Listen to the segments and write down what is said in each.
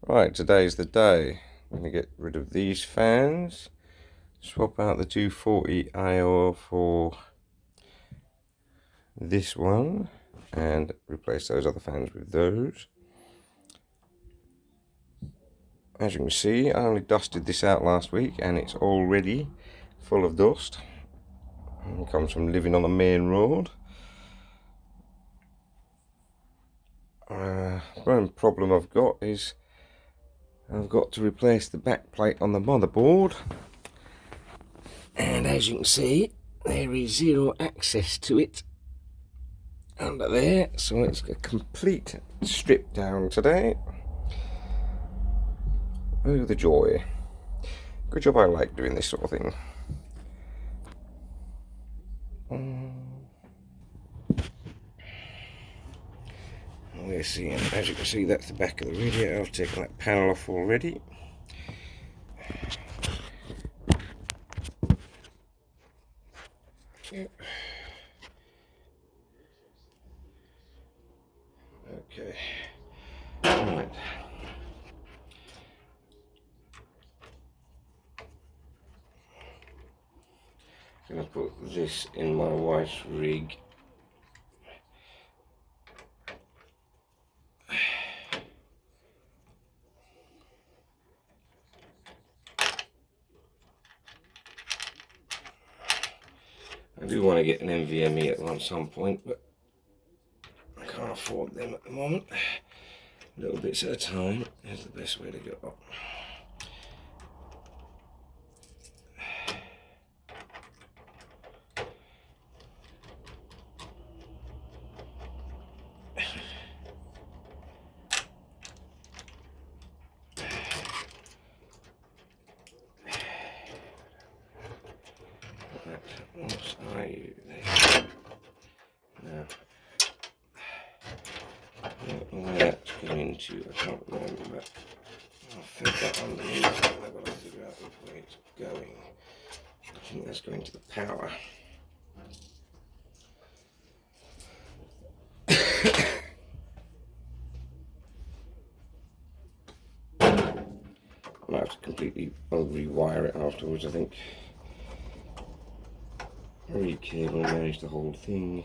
Right, today's the day. I'm going to get rid of these fans, swap out the 240 AO for this one, and replace those other fans with those. As you can see, I only dusted this out last week and it's already full of dust. It comes from living on the main road. One problem I've got is I've got to replace the back plate on the motherboard, and as you can see there is zero access to it under there, so it's a complete strip down today. Oh, the joy. Good job, I like doing this sort of thing. We're seeing, as you can see, that's the back of the radiator. I've taken that panel off already. Yep. Okay. Right. I'm going to put this in my wife's rig. I do want to get an NVMe at some point, but I can't afford them at the moment. Little bits at a time is the best way to go. What are you there? Now, I don't know where that's going to, I can't remember, but I'll fit that underneath and I've got to figure out which way it's going. I think that's going to the power. I might have to completely rewire it afterwards, I think. Re-cable, manage the whole thing.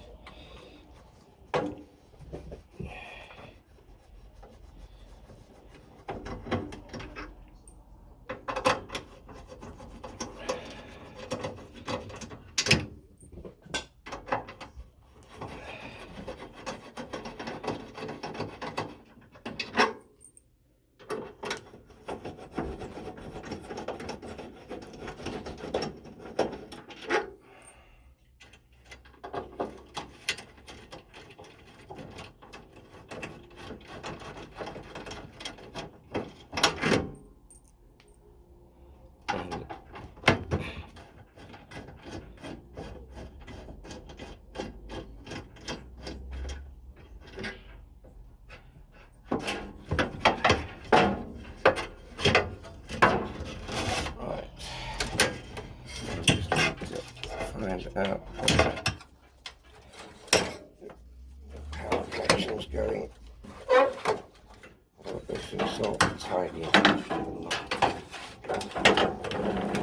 Find out how the connection's going. This is so tidy. I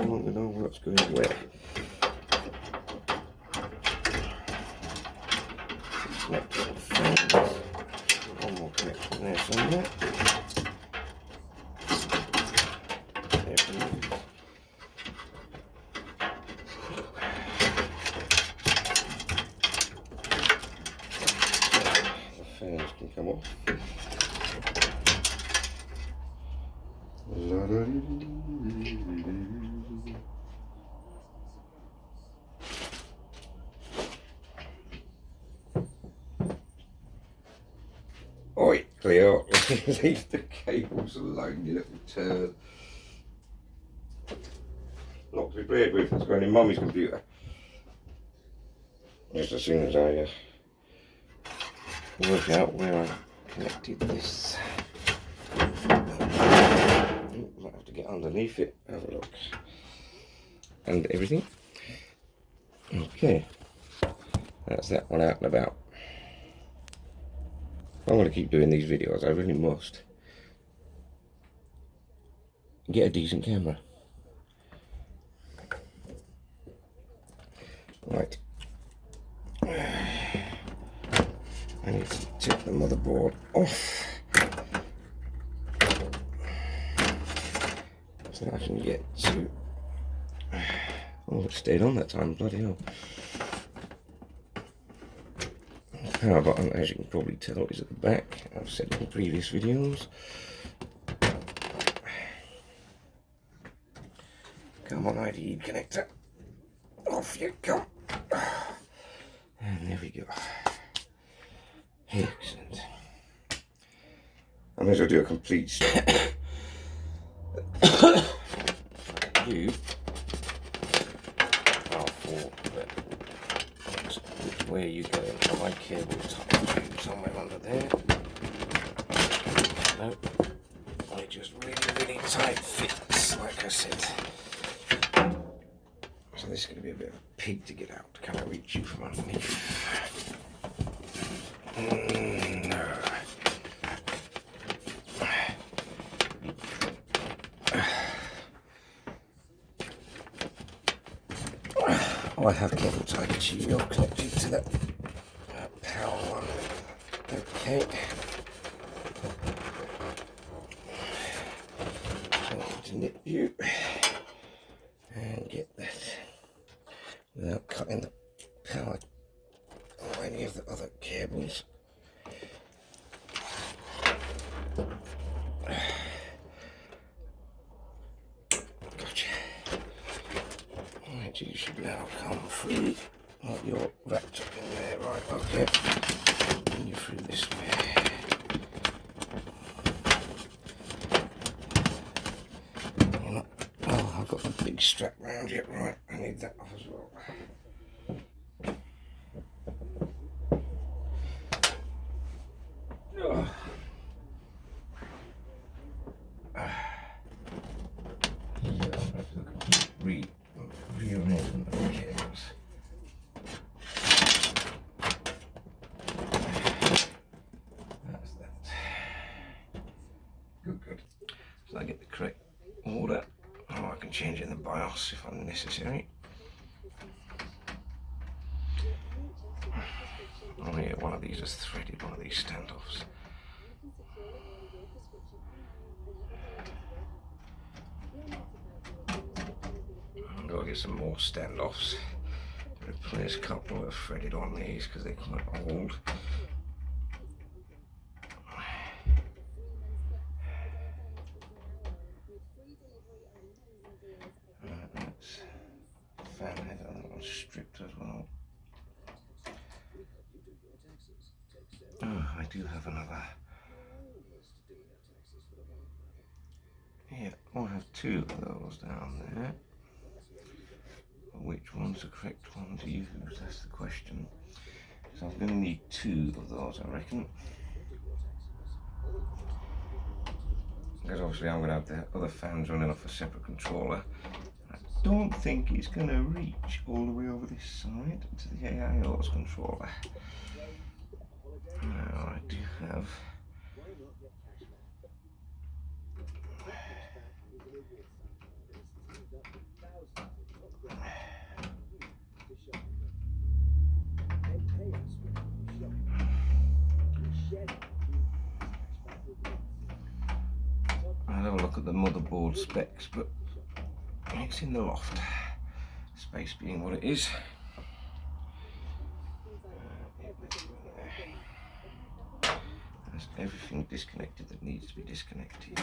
want to know what's going where. Connect to the fans. One more connection there somewhere. There it is. Fans can come off. Oi, Cleo, leave the cables alone, you little turd. Not to be played with, it's going in Mummy's computer. Just as soon as I work out where I connected this. Might have to get underneath it, have a look. And everything. Okay. That's that one out and about. I want to keep doing these videos, I really must. get a decent camera. Right. I need to take the motherboard off so that I can get to... Oh, it stayed on that time, bloody hell. The power button, as you can probably tell, is at the back. I've said it in previous videos. Come on, IDE connector. Off you go. And there we go. Excellent. I may as well do a complete view. Where you go? My cable tucked somewhere under there. No, it just really tight fits, like I said. So this is going to be a bit of a pig to get out. Can I reach you from underneath? No. Oh, I have cable tied to you. You're connected to that power one. Okay. I need to nip you and get that without cutting the power or any of the other cables. Gotcha. Right, you should now come through. Oh, you're wrapped up in there, right? Okay. And you're through this way. You're not. Oh, I've got the big strap round you, right? I need that off as well. Rearrangement of the cables. That's that. Good. So I get the correct order. Oh, I can change it in the BIOS if unnecessary. Oh yeah, one of these is threaded, one of these standoffs. I've got to get some more standoffs to replace a couple that are threaded on these because they're quite old. That's fan head, that one's stripped as well. Oh, I do have another. Yeah, I have two of those down there. Which one's the correct one to use? That's the question. So I'm going to need two of those, I reckon. Because obviously I'm going to have the other fans running off a separate controller. I don't think it's going to reach all the way over this side to the AIO's controller. Now I do have I'll have a look at the motherboard specs, but it's in the loft. Space being what it is. There's everything disconnected that needs to be disconnected.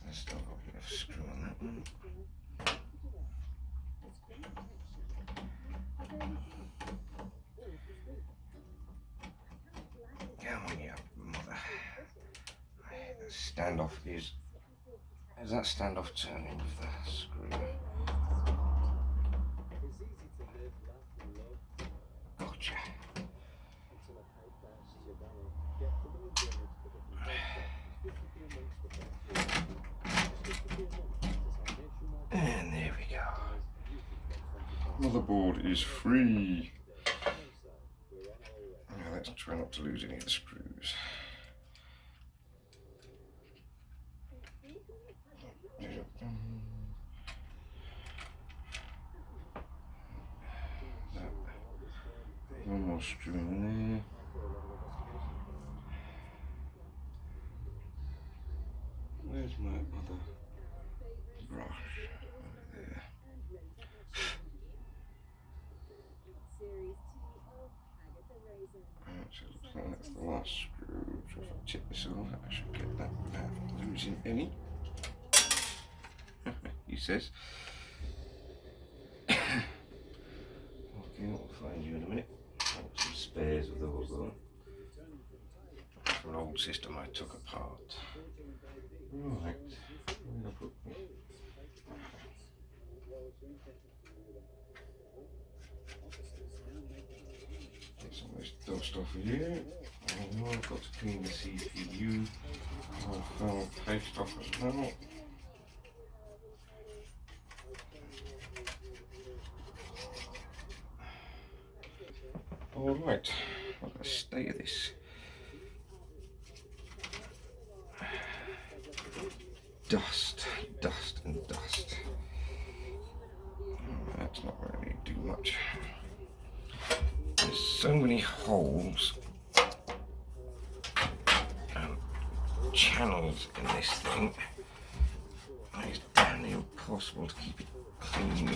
There's still got a bit of screw on that one. Come on, you mother. The standoff is that standoff turning with the screw? Gotcha. And there we go. Motherboard is free. Now let's try not to lose any of the screws. screw in there. Where's my other brush? Over there. So it looks like that's the last screw. So if I tip this off, I should get that without losing any. He says. Okay, we'll find you in a minute. I've got some spares of those though. From an old system I took apart. Right, where did I put them? Get some of this dust off of here. And I've got to clean the CPU. I'll film paste off as well. Alright, what's the state of this? Dust, dust and dust. That's not really do much. There's so many holes and channels in this thing. It's damn near impossible to keep it clean.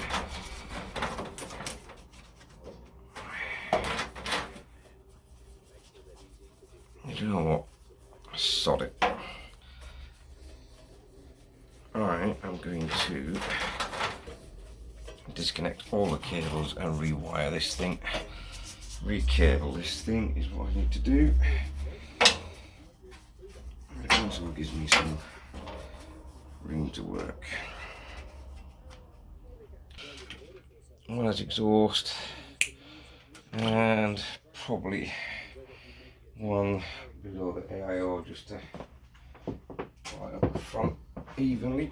You know what? Sod it. Alright, I'm going to disconnect all the cables and rewire this thing. Recable this thing is what I need to do. It also gives me some room to work. Well, that's exhaust and probably one below the AIO just to line up the front evenly.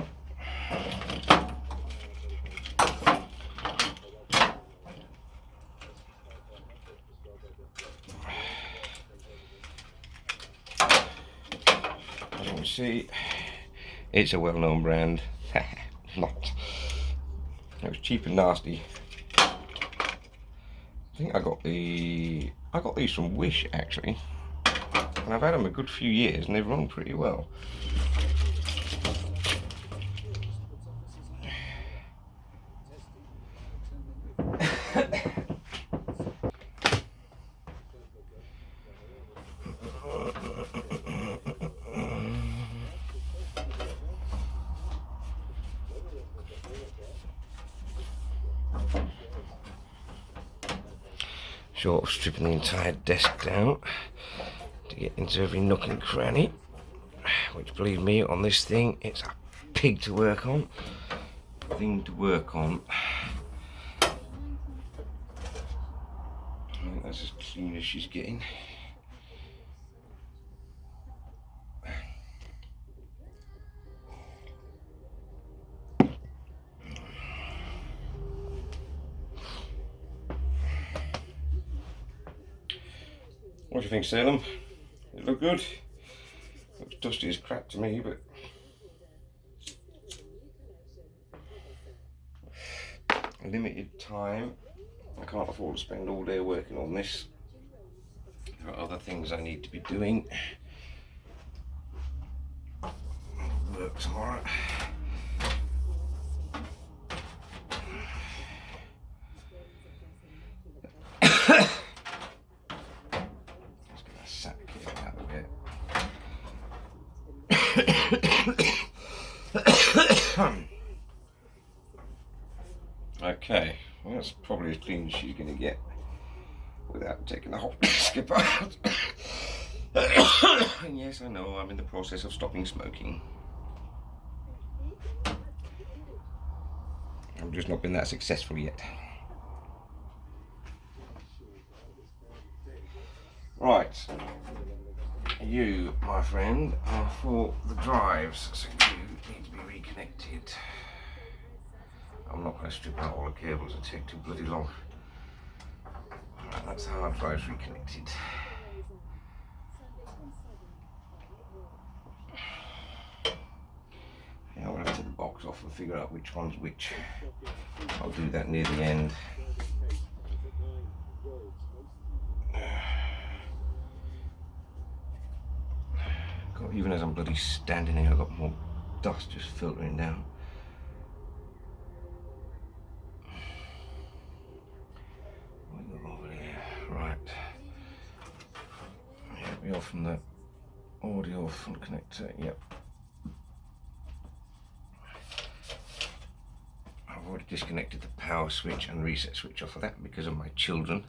As you can see, it's a well-known brand. Not. It was cheap and nasty. I think I got these from Wish actually, and I've had them a good few years and they've run pretty well. Short of stripping the entire desk down to get into every nook and cranny, which believe me, on this thing it's a pig to work on. Thing to work on. I think that's as clean as she's getting. What do you think, Salem? It look good? Looks dusty as crap to me, but limited time. I can't afford to spend all day working on this. There are other things I need to be doing. Work tomorrow. Okay, well, that's probably as clean as she's going to get without taking the whole desk apart. And yes, I know I'm in the process of stopping smoking. I've just not been that successful yet. Right, you, my friend, are for the drives, so you need to be reconnected. I'm not going to strip out all the cables, it'll take too bloody long. Alright, that's how hard drive's reconnected. Yeah, I'll have to take the box off and figure out which one's which. I'll do that near the end. even as I'm bloody standing here, I've got more dust just filtering down. What have we got over here? Right. Yeah, be off from the audio front connector, yep. I've already disconnected the power switch and reset switch off of that because of my children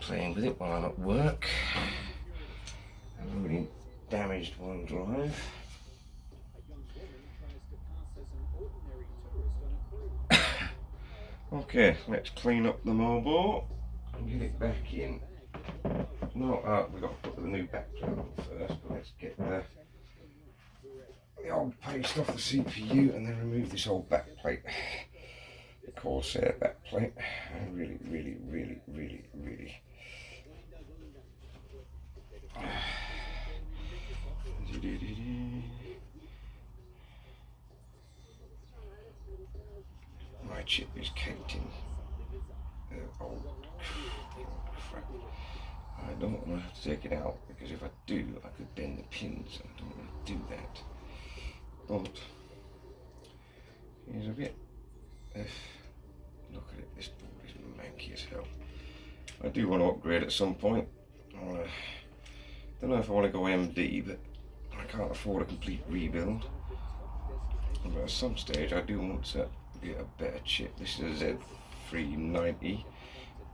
playing with it while I'm at work. I've already damaged one drive. Okay, let's clean up the mobo and get it back in. No, we've got to put the new backplate on first, but let's get the old paste off the CPU and then remove this old backplate. The Corsair backplate. Really. My chip is caked in old crap. I don't want to have to take it out because if I do, I could bend the pins. I don't want to do that. But here's a bit. Look at it. This board is manky as hell. I do want to upgrade at some point. Don't know if I want to go MD, but I can't afford a complete rebuild. But at some stage, I do want to get a better chip. This is a Z390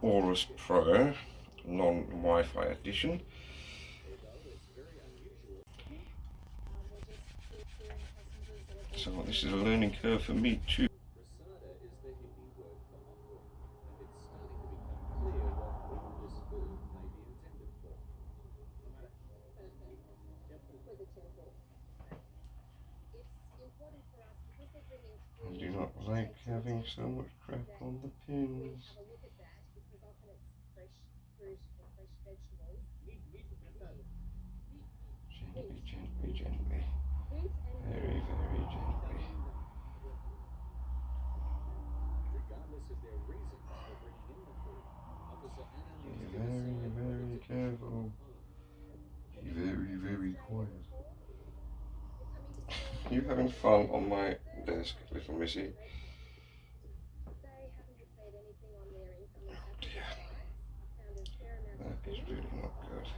Aorus Pro non-Wi-Fi edition. So this is a learning curve for me too. I do not like having so much crap on the pins. Gently. Very gently. Be very careful. Be very quiet. You having fun on my desk, little missy? Oh dear. That is really not good.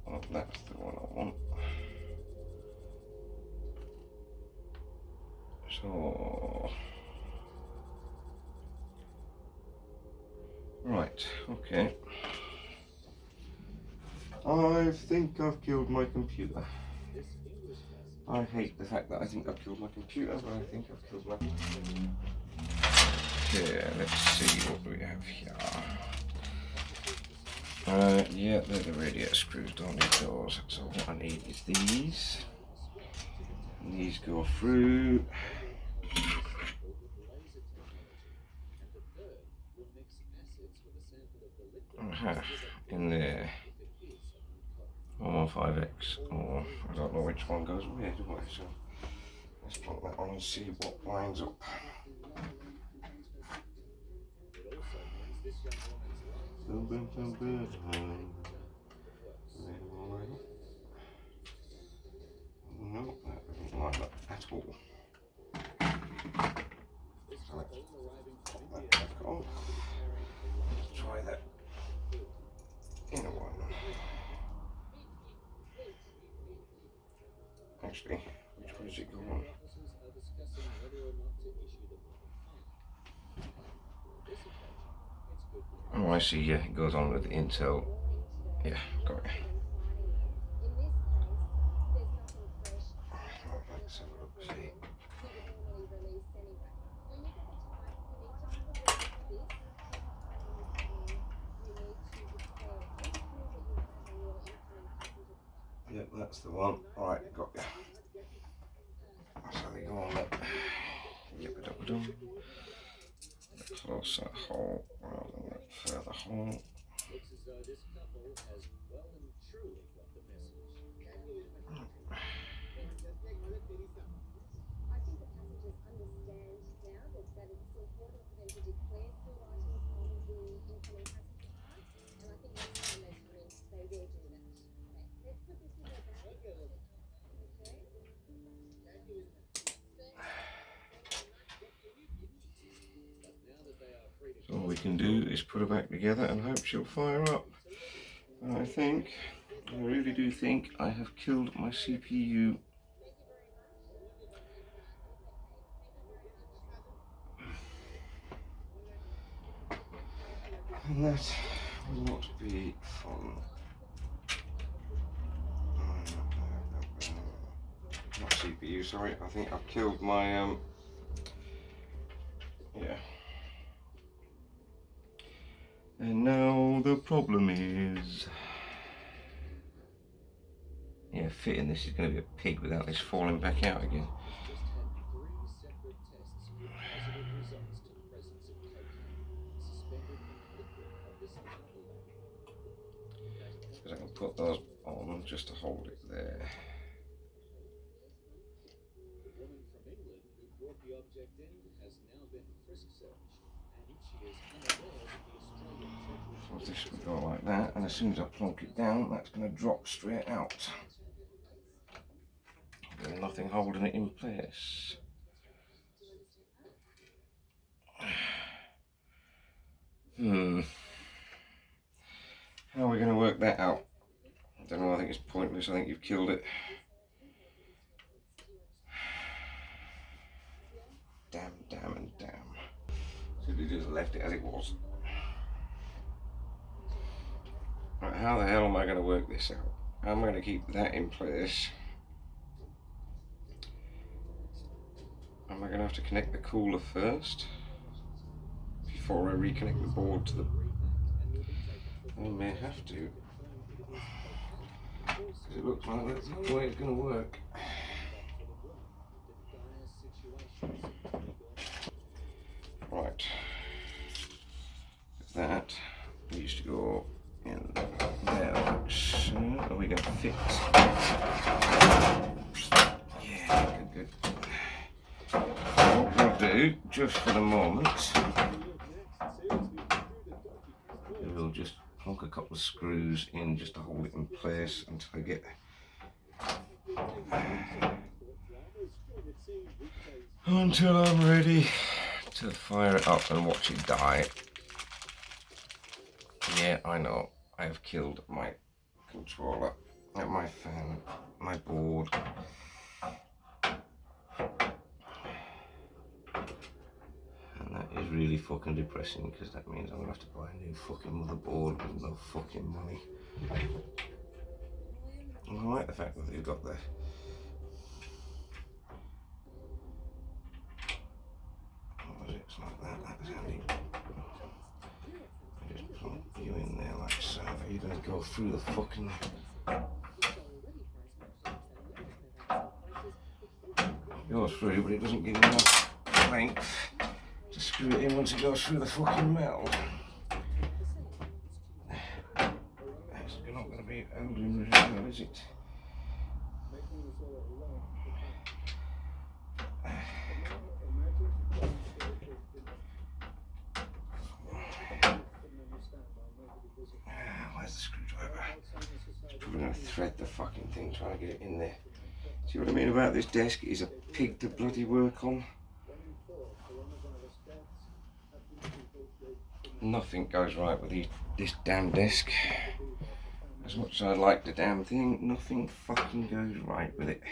Well, that's the one I want. So, right, okay. I think I've killed my computer. I hate the fact that I think I've killed my computer, but I think I've killed my computer. Okay, let's see what we have here. Yeah, they're the radiator screws, don't need those. So what I need is these. And these go through. In there. Or 5X, or I don't know which one goes where, do I? So let's put that on and see what lines up. No, that doesn't line up at all. So let's pop that back on. Let's try that inner one. Actually, which way does it go on? Oh, I see, yeah, it goes on with the Intel. Yeah, got it. Let's have a look, see. Yep, that's the one. Alright, got ya. So they go on that. Yep-a-dum-a-dum. The closer hole rather than that further hole. So all we can do is put her back together and hope she'll fire up. And I really do think I have killed my CPU. And that will not be fun. Not CPU, sorry. I think I've killed my, yeah. And now the problem is, yeah, fitting this is going to be a pig without this falling back out again. Because I can put those on just to hold it there. So this will go like that, and as soon as I plonk it down, that's going to drop straight out. There's nothing holding it in place. How are we going to work that out? I don't know, I think it's pointless. I think you've killed it. Damn, damn, and damn. Should have just left it as it was. Right, how the hell am I going to work this out? How am I going to keep that in place? Am I going to have to connect the cooler first? Before I reconnect the board to the... I may have to. Because it looks like that's not the way it's going to work. Right. That needs to go in there like so. Are we going to fit? Yeah, good, good. What we'll do, just for the moment, we'll just plonk a couple of screws in just to hold it in place until I get until I'm ready to fire it up and watch it die. Yeah, I know, I have killed my controller, my fan, my board. And that is really fucking depressing, because that means I'm gonna have to buy a new fucking motherboard with no fucking money. And I like the fact that they've got the it's like that, that's handy. I just plonk you in there like so. Are you going to go through the fucking... It goes through, but it doesn't give enough length to screw it in once it goes through the fucking metal. That's not going to be holding very well, is it? Where's the screwdriver? It's probably going to thread the fucking thing trying to get it in there. See what I mean about this desk? It is a pig to bloody work on. Nothing goes right with this damn desk. As much as I like the damn thing, nothing fucking goes right with it.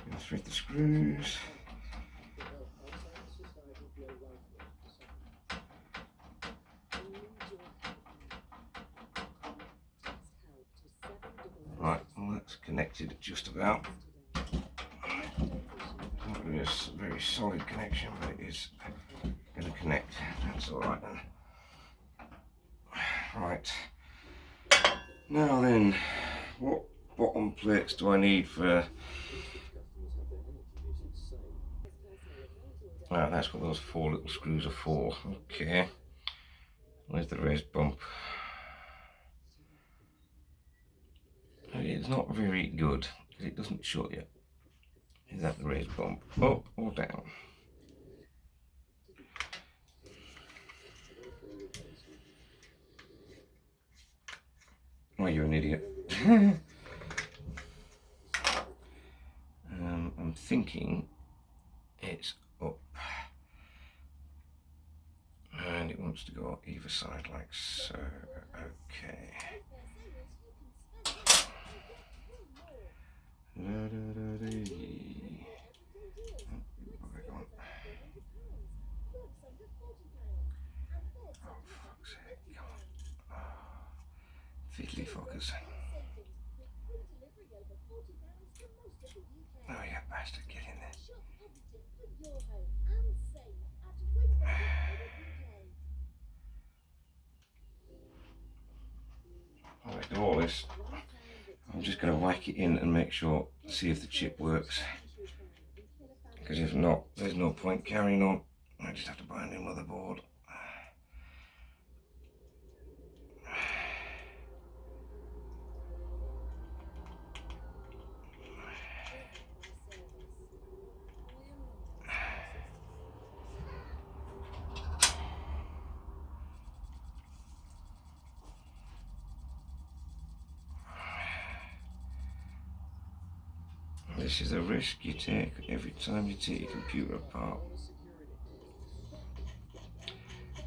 Gonna thread the screws. Right, well that's connected just about. Not really a very solid connection, but it is going to connect. That's alright then. Right. Now then, what bottom plates do I need for... Ah, that's what those 4 little screws are for. Okay. Where's the raised bump? It's not very good, because it doesn't show you. Is that the raised bump? Up or down? Oh, you're an idiot. I'm thinking it's up. And it wants to go either side like so. Okay. Oh, fuck's sake. Come on. Fiddly fuckers. Oh, you bastard, get in there. While I do all this, I'm just going to whack it in and make sure, see if the chip works. Because if not, there's no point carrying on. I just have to buy a new motherboard. This is a risk you take every time you take your computer apart.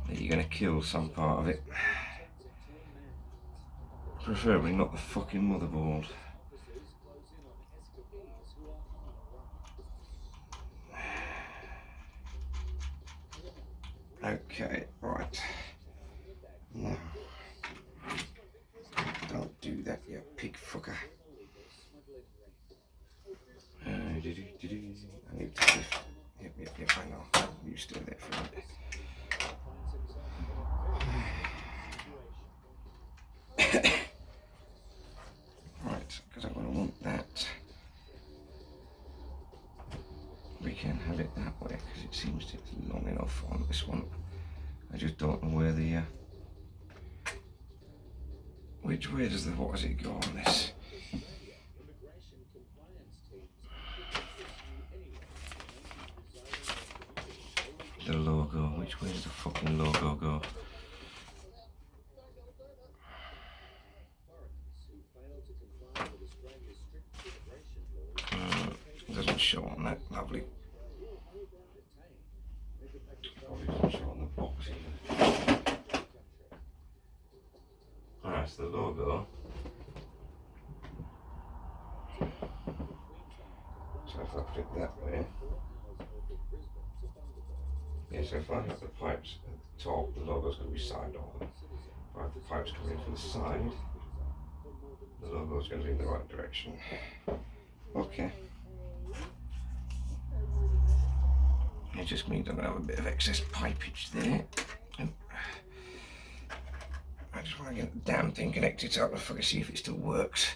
That you're going to kill some part of it. Preferably not the fucking motherboard. Okay, right. Now, don't do that, you pig fucker. I need to lift. Yep, I know. You stay there for a minute. Right, because I'm going to want that. We can have it that way because it seems to be long enough on this one. I just don't know where the which way does the what does it go on this? The logo. Which way does the fucking logo go? It doesn't show on that. Lovely. Probably doesn't show on the box either. Alright, so the logo. So if I put it that way. Yeah, so if I have the pipes at the top, the logo's going to be side on. If I have the pipes coming from the side, the logo's going to be in the right direction. Okay. It just means I'm going to have a bit of excess pipage there. I just want to get the damn thing connected so I can fucking see if it still works.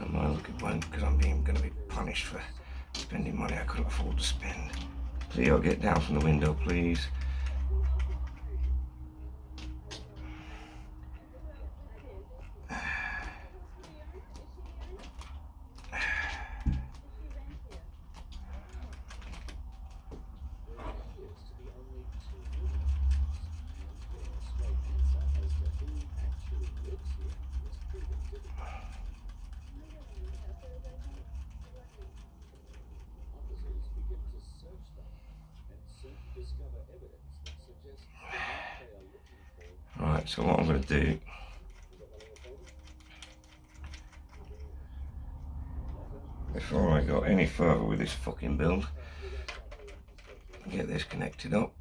My lucky one, because I'm going to be punished for spending money I couldn't afford to spend. Cleo, get down from the window, please. Right, so what I'm going to do, before I go any further with this fucking build, get this connected up.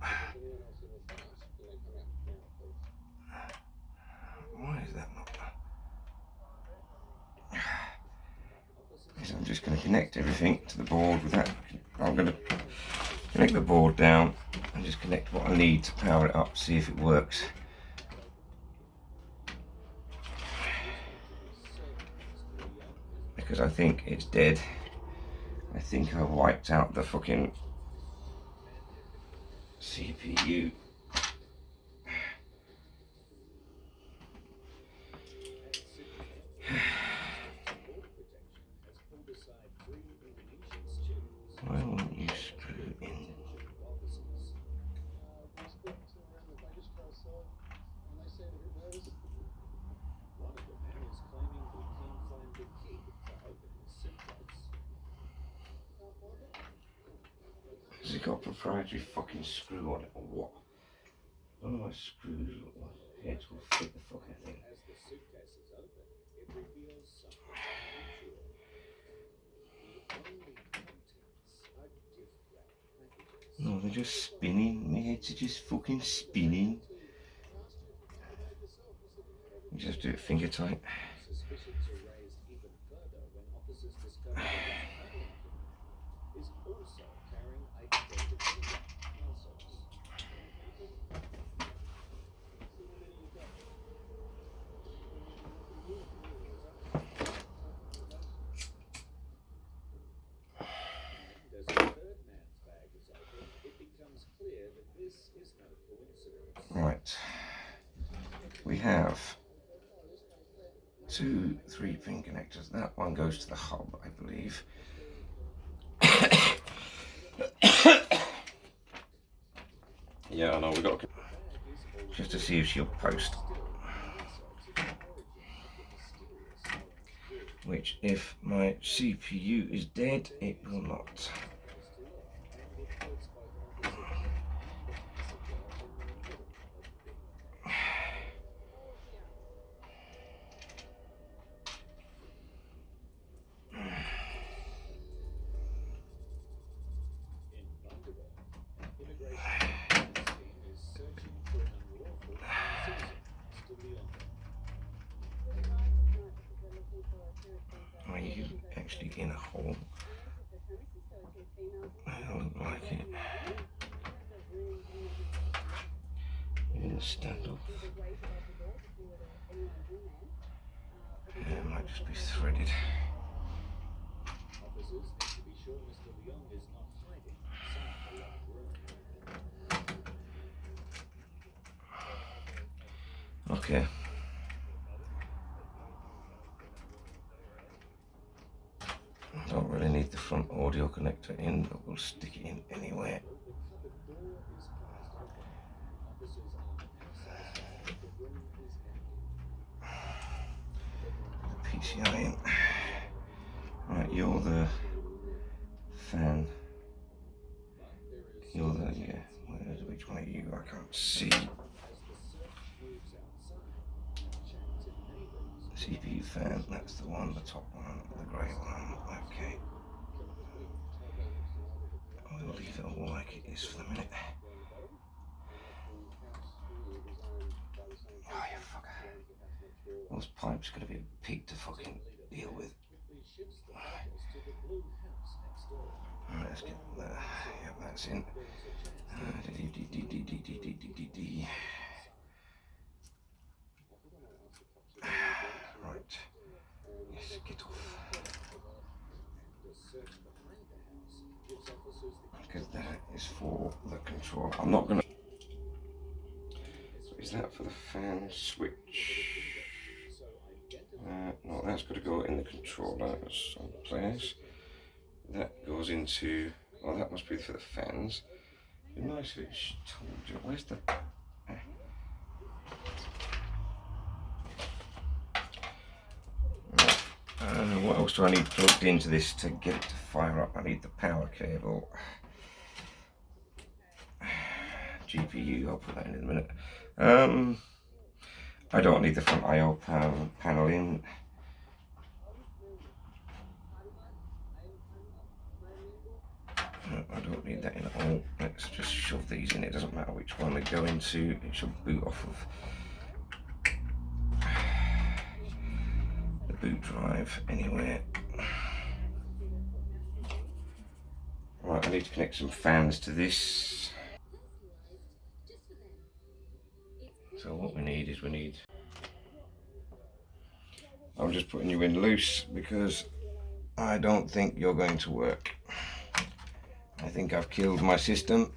Why is that not? So I'm just going to connect everything to the board with that. I'm going to connect the board down and just connect what I need to power it up, see if it works. Because I think it's dead. I think I wiped out the fucking CPU. Why won't you screw in? it got a proprietary fucking screw on it or what? None of my screws look like heads will fit the fuck out of it. No, they're just spinning. My heads are just fucking spinning. You just do it finger tight. Right, we have 2 3-pin connectors. That one goes to the hub, I believe. Yeah, I know, we got just to see if she'll post. Which, if my CPU is dead, it will not. Are you actually in a hole? I don't like it. You're in the standoff. Yeah, it might just be threaded. Okay. Don't really need the front audio connector in, but we'll stick it in anywhere. PCI in. Right, you're the fan. You're the, yeah, which one are you? I can't see. CPU fan, that's the one, the top one, the grey one. Okay. I'll leave it all like it is for the minute. Oh, you fucker. Those pipes are going to be a pig to fucking deal with. Right, let's get that. Yep, that's in. Right. Yes, get off. Because that is for the control. I'm not gonna. So is that for the fan switch? No, that's got to go in the controller someplace. That goes into. Oh, that must be for the fans. It'd be nice if it told you. Where's the. What else do I need plugged into this to get it to fire up? I need the power cable. GPU, I'll put that in a minute. I don't need the front I/O panel in. I don't need that in at all. Let's just shove these in. It doesn't matter which one they go into. It should boot off of the boot drive anywhere. Right, I need to connect some fans to this. So what we need is I'm just putting you in loose because I don't think you're going to work. I think I've killed my system.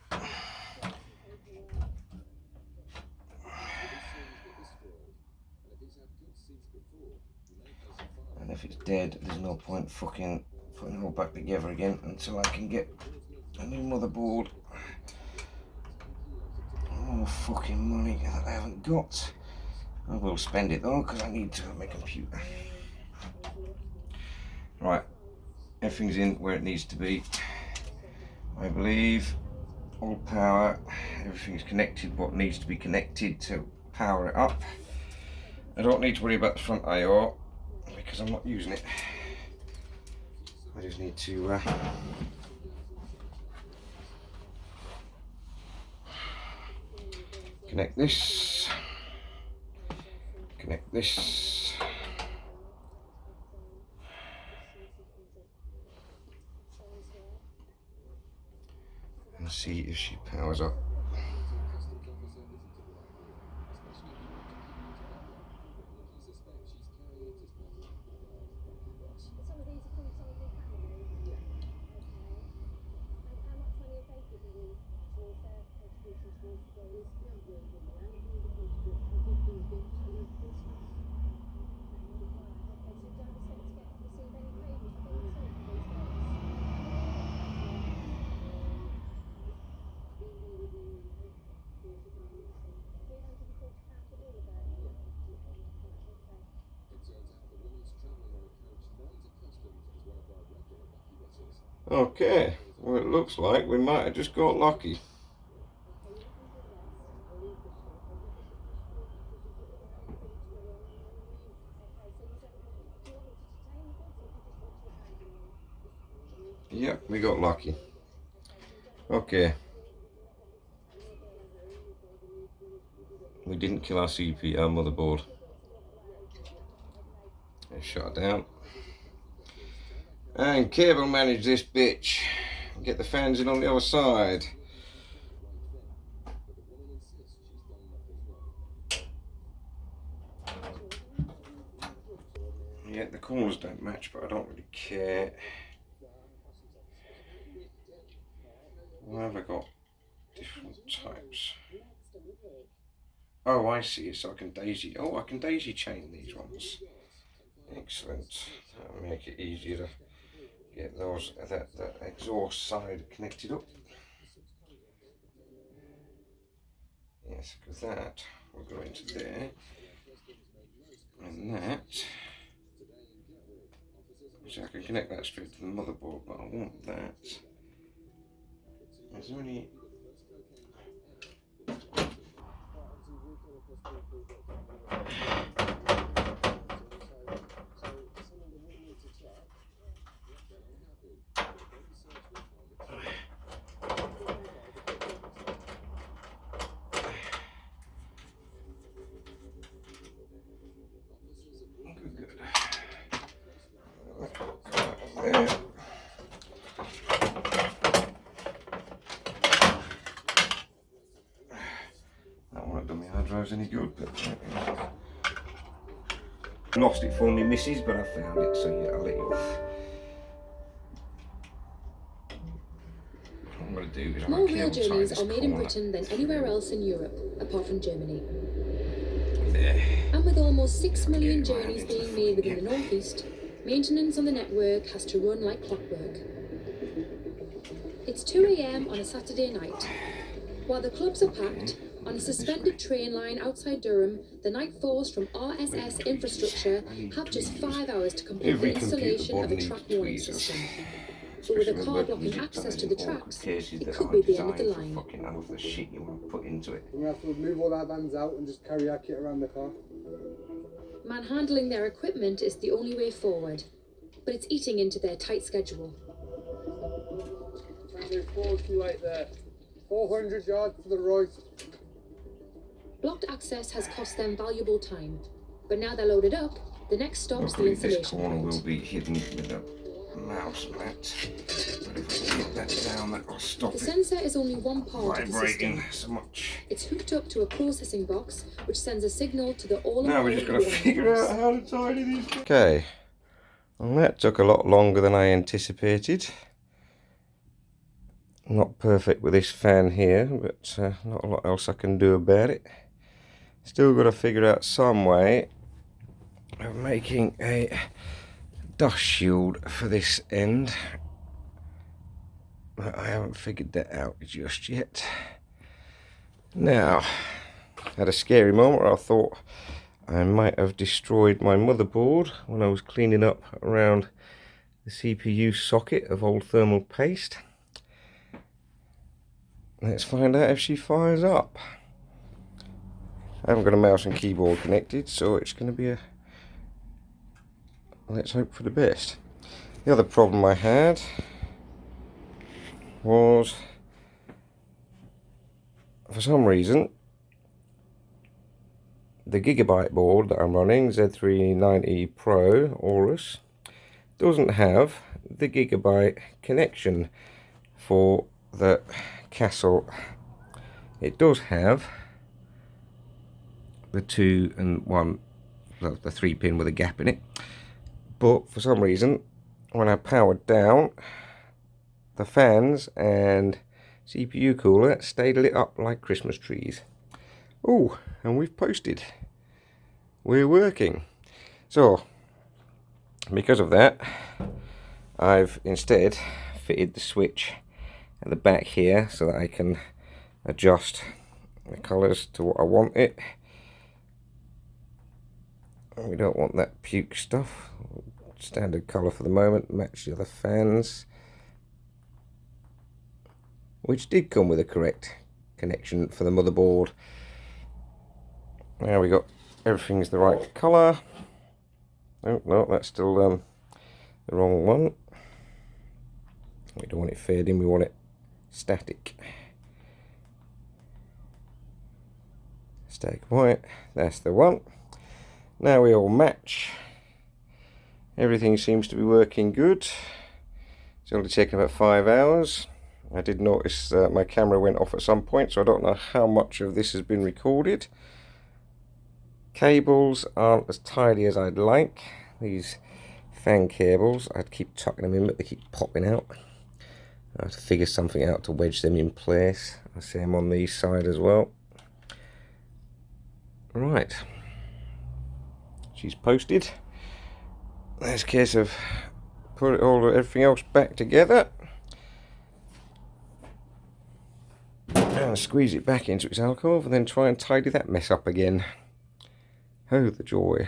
And if it's dead, there's no point fucking putting it all back together again until I can get a new motherboard. More fucking money that I haven't got. I will spend it though because I need to have my computer. Right, everything's in where it needs to be, I believe. all power, everything's connected what needs to be connected to power it up. I don't need to worry about the front IR because I'm not using it. I just need to connect this, and see if she powers up. Okay, well it looks like we might have just got lucky. Yep, we got lucky. Okay. We didn't kill our CPU motherboard. Let's shut it down. And cable manage this bitch. Get the fans in on the other side. Yeah, the corners don't match, but I don't really care. Why have I got different types? Oh, I see. So I can daisy. Oh, I can daisy chain these ones. Excellent. That'll make it easier to get those that exhaust side connected up. Yes, because that will go into there, and that. So I can connect that straight to the motherboard, but I want that. Is there any? Good. There. That won't have done my hard drives any good, but lost it for me, missus, but I found it, so yeah, I'll let you off. What I'm going to do is more rail journeys are made in Britain than anywhere else in Europe, apart from Germany. There. And with almost 6 million journeys being made within the northeast, maintenance on the network has to run like clockwork. It's 2 AM on a Saturday night. While the clubs are packed, on a suspended train line outside Durham, the night force from RSS Infrastructure have just 5 hours to complete the installation of a track warning system. But with a car blocking access to the tracks, it could be the end of the line. Fucking all the shit you want to put into it. We're going to have to move all our vans out and just carry our kit around the car. Manhandling their equipment is the only way forward, but it's eating into their tight schedule. Right there. 400 yards to the right. Blocked access has cost them valuable time, but now they're loaded up, the next stop's the installation This corner point. will be hidden with a mouse mat, but if I get that down, that will stop The it sensor is only one part of the vibrating system. so much. It's hooked up to a processing box, which sends a signal to the all-in-one. Now we're just going to figure out how to tidy these. Okay, well that took a lot longer than I anticipated. Not perfect with this fan here, but not a lot else I can do about it. Still got to figure out some way of making a dust shield for this end. But I haven't figured that out just yet. Now, had a scary moment where I thought I might have destroyed my motherboard when I was cleaning up around the CPU socket of old thermal paste. let's find out if she fires up. I haven't got a mouse and keyboard connected, so it's going to be a... let's hope for the best. The other problem I had was, for some reason, the gigabyte board that I'm running, Z390 Pro Aorus, doesn't have the gigabyte connection for the Castle. It does have the 2 and 1, well, the 3 pin with a gap in it, but for some reason when I powered down, the fans and CPU cooler stayed lit up like Christmas trees. Oh, and we've posted. We're working. So, because of that, I've instead fitted the switch at the back here so that I can adjust the colours to what I want it. We don't want that puke stuff. Standard colour for the moment, match the other fans, which did come with a correct connection for the motherboard. Now we got everything's the right colour. Oh no, that's still the wrong one. We don't want it fading, we want it static. Static white, that's the one. Now we all match. Everything seems to be working good. It's only taken about 5 hours. I did notice my camera went off at some point, so I don't know how much of this has been recorded. Cables aren't as tidy as I'd like. These fan cables, I'd keep tucking them in, but they keep popping out. I have to figure something out to wedge them in place. I see them on the side as well. Right. She's posted. There's a case of put everything else back together and squeeze it back into its alcove and then try and tidy that mess up again. Oh, the joy.